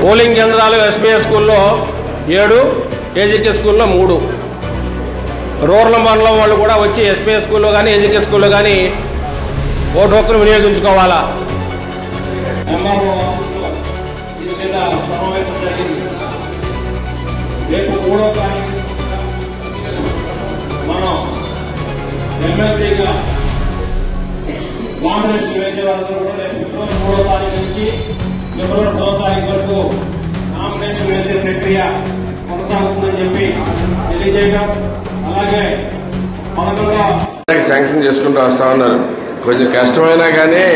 Polling కేంద్రాలు SPS స్కూల్లో 7, ఏజీకే స్కూల్లో 3. రూరల్ మండలం వాళ్ళు కూడా వచ్చి ఎస్పీఎస్ స్కూల్లో కానీ ఏజీకే స్కూల్లో కానీ ఓటు హక్కును వినియోగించుకోవాలా. రేపు 3వ తారీఖు మనం ఎమ్మెల్సీగా నామినేషన్ వేసే వాళ్ళందరూ కూడా రేపు ఫిబ్రవరి 3వ తారీఖు నుంచి ఫిబ్రవరి 10వ తారీఖు వరకు నామినేషన్ వేసే ప్రక్రియ కొనసాగుతుందని చెప్పి తెలియజేయడం. అలాగే శాంక్షన్ చేసుకుంటూ వస్తా ఉన్నారు. కొంచెం కష్టమైనా కానీ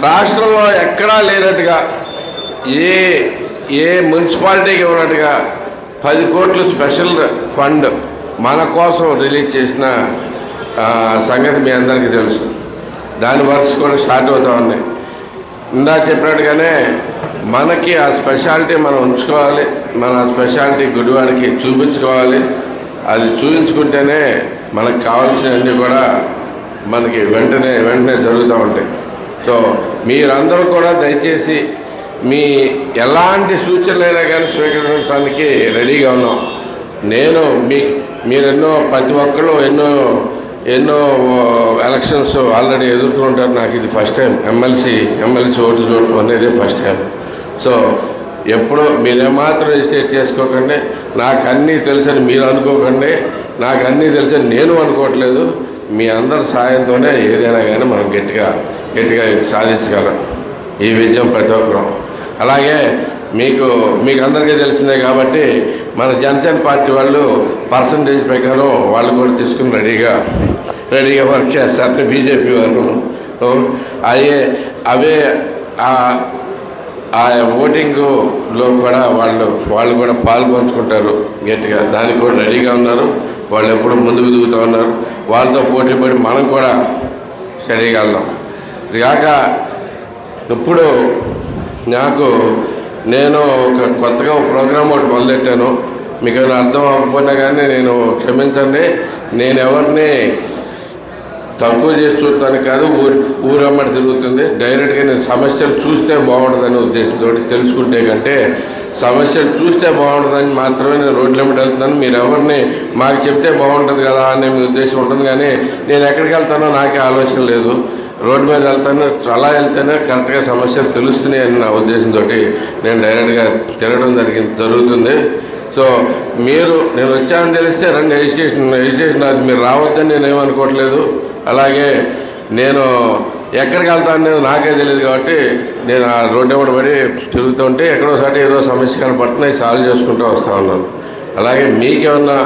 రాష్ట్రంలో ఎక్కడా లేనట్టుగా ఏ మున్సిపాలిటీకి ఉన్నట్టుగా 10 కోట్లు స్పెషల్ ఫండ్ మన కోసం రిలీజ్ చేసిన సంగతి మీ అందరికీ తెలుసు. దాని వర్క్స్ కూడా స్టార్ట్ అవుతా ఉన్నాయి. ఇందా చెప్పినట్టుగానే మనకి ఆ స్పెషాలిటీ మనం ఉంచుకోవాలి. మన స్పెషాలిటీ గుడివాడికి చూపించుకోవాలి. అది చూపించుకుంటేనే మనకు కావాల్సినవన్నీ కూడా మనకి వెంటనే జరుగుతూ ఉంటాయి. సో మీరందరూ కూడా దయచేసి మీ ఎలాంటి సూచనలైనా కానీ స్వీకరించడానికి రెడీగా ఉన్నాం. మీరెన్నో ప్రతి ఒక్కళ్ళు ఎన్నో ఎలక్షన్స్ ఆల్రెడీ ఎదుర్కొంటారు. నాకు ఇది ఫస్ట్ టైం ఎమ్మెల్సీ ఓట్లు చూడటం అనేది ఫస్ట్ టైం. సో ఎప్పుడో మీరేమాత్రం రిజిస్ట్రేట్ చేసుకోకండి. నాకు అన్నీ తెలుసని మీరు అనుకోకండి. నాకు అన్నీ తెలుసని నేను అనుకోవట్లేదు. మీ అందరి సాయంతోనే ఏదైనా కానీ మనం గట్టిగా సాధించగలం ఈ విజయం ప్రతి ఒక్కరం. అలాగే మీకు అందరికీ తెలిసిందే కాబట్టి మన జనసేన పార్టీ వాళ్ళు పర్సంటేజ్ ప్రకారం వాళ్ళు కూడా తీసుకుని రెడీగా వర్క్ చేస్తారు. బీజేపీ వాళ్ళు అవే ఆ ఓటింగ్లో కూడా వాళ్ళు కూడా పాల్పంచుకుంటారు గట్టిగా. దానికి కూడా రెడీగా ఉన్నారు. వాళ్ళు ఎప్పుడు ముందుకు దిగుతూ ఉన్నారు. వాళ్ళతో పోటీ పడి మనం కూడా చేయగలం. ఇది కాక ఇప్పుడు నేను కొత్తగా ప్రోగ్రామ్ ఒకటి మొదలెట్టాను. మీకు ఏమైనా అర్థం అవ్వకపోయినా కానీ నేను క్షమించండి. నేను ఎవరిని తక్కువ చేసి చూస్తాను కాదు. ఊరమ్మడి తిరుగుతుంది. డైరెక్ట్గా నేను సమస్యలు చూస్తే బాగుంటుందనే ఉద్దేశంతో తెలుసుకుంటే కంటే సమస్యలు చూస్తే బాగుంటుందని మాత్రమే నేను రోడ్ల వెంబడి వెళ్తున్నాను. మీరు ఎవరిని మాకు చెప్తే బాగుంటుంది కదా అనే మీ ఉద్దేశం ఉంటుంది. కానీ నేను ఎక్కడికి వెళ్తానో నాకే ఆలోచన లేదు. రోడ్డు మీద వెళ్తాను. అలా వెళ్తేనే కరెక్ట్గా సమస్యలు తెలుస్తున్నాయి అని నా ఉద్దేశంతో నేను డైరెక్ట్గా తిరగడం జరుగుతుంది. సో నేను వచ్చానని తెలిస్తే రండి రిజిస్ట్రేషన్ అది మీరు రావద్దని నేనేమనుకోవట్లేదు. అలాగే నేను ఎక్కడికి వెళ్తాను నాకే తెలియదు కాబట్టి నేను ఆ రోడ్డు వెంబడి పడి తిరుగుతుంటే ఎక్కడోసారి ఏదో సమస్య కనపడుతున్నాయి సాల్వ్ చేసుకుంటూ వస్తూ ఉన్నాను. అలాగే మీకేమన్నా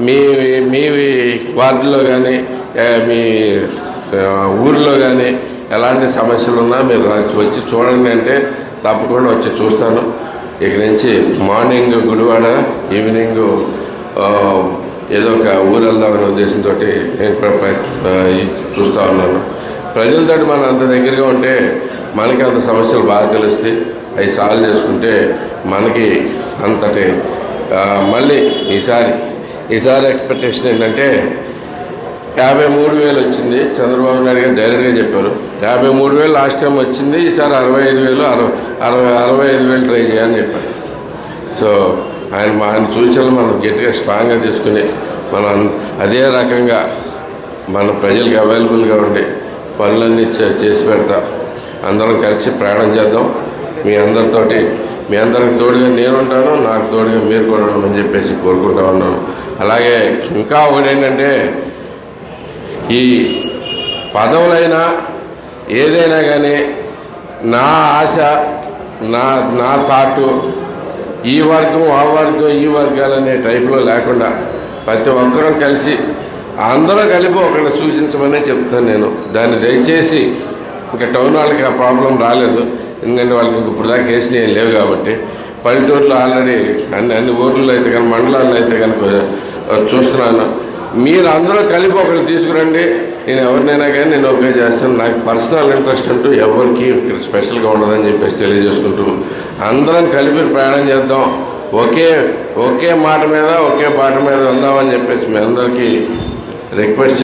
మీ వార్డులో కానీ మీ ఊరిలో కానీ ఎలాంటి సమస్యలు ఉన్నా మీరు వచ్చి చూడండి అంటే తప్పకుండా వచ్చి చూస్తాను. ఇక నుంచి మార్నింగ్ గుడివాడ, ఈవినింగ్ ఏదో ఒక ఊరు వెళ్దామనే ఉద్దేశంతో నేను కూడా చూస్తూ ఉన్నాను. ప్రజలతో మనం అంత దగ్గరగా ఉంటే మనకి అంత సమస్యలు బాగా తెలుస్తాయి. అవి సాల్వ్ చేసుకుంటే మనకి అంతటి మళ్ళీ ఈసారి ఎక్స్పెక్టేషన్ ఏంటంటే 53,000 వచ్చింది. చంద్రబాబు నాయుడు గారు డైరెక్ట్గా చెప్పారు 53,000 లాస్ట్ టైం వచ్చింది. ఈసారి 65,000 65,000 ట్రై చేయాలని చెప్పారు. సో ఆయన సూచనలు మనం గట్టిగా స్ట్రాంగ్గా తీసుకుని మనం అదే రకంగా మన ప్రజలకు అవైలబుల్గా ఉండి పనులన్నీ చేసి పెడతా అందరం కలిసి ప్రయాణం చేద్దాం. మీ అందరికి తోడుగా నేనుంటాను. నాకు తోడుగా మీరు కూడా ఉండమని చెప్పేసి కోరుకుంటా ఉన్నాను. అలాగే ఇంకా ఒకటి ఏంటంటే ఈ పదవులైనా ఏదైనా కానీ నా ఆశ నా థాటు ఈ వర్గం ఆ వర్గం ఈ వర్గాలనే టైప్లో లేకుండా ప్రతి ఒక్కరూ కలిసి అందరూ కలిపి ఒకళ్ళు సూచించమనే చెప్తాను నేను. దాన్ని దయచేసి ఇంకా టౌన్ వాళ్ళకి ఆ ప్రాబ్లం రాలేదు. ఎందుకంటే వాళ్ళకి ఇప్పుడు దాకా కేసులు ఏం లేవు కాబట్టి. పల్లెటూరులో ఆల్రెడీ అన్ని ఊర్లలో అయితే కానీ మండలాల్లో అయితే కనుక చూస్తున్నాను. మీరు అందరూ కలిపి ఒకళ్ళు తీసుకురండి. నేను ఎవరినైనా కానీ నేను ఓకే చేస్తాను. నాకు పర్సనల్ ఇంట్రెస్ట్ అంటూ ఎవరికి ఇక్కడ స్పెషల్గా ఉండదని చెప్పేసి తెలియజేసుకుంటూ అందరం కలిపి ప్రయాణం చేద్దాం. ఒకే మాట మీద ఒకే పాట మీద వెళ్దామని చెప్పేసి మీ అందరికీ రిక్వెస్ట్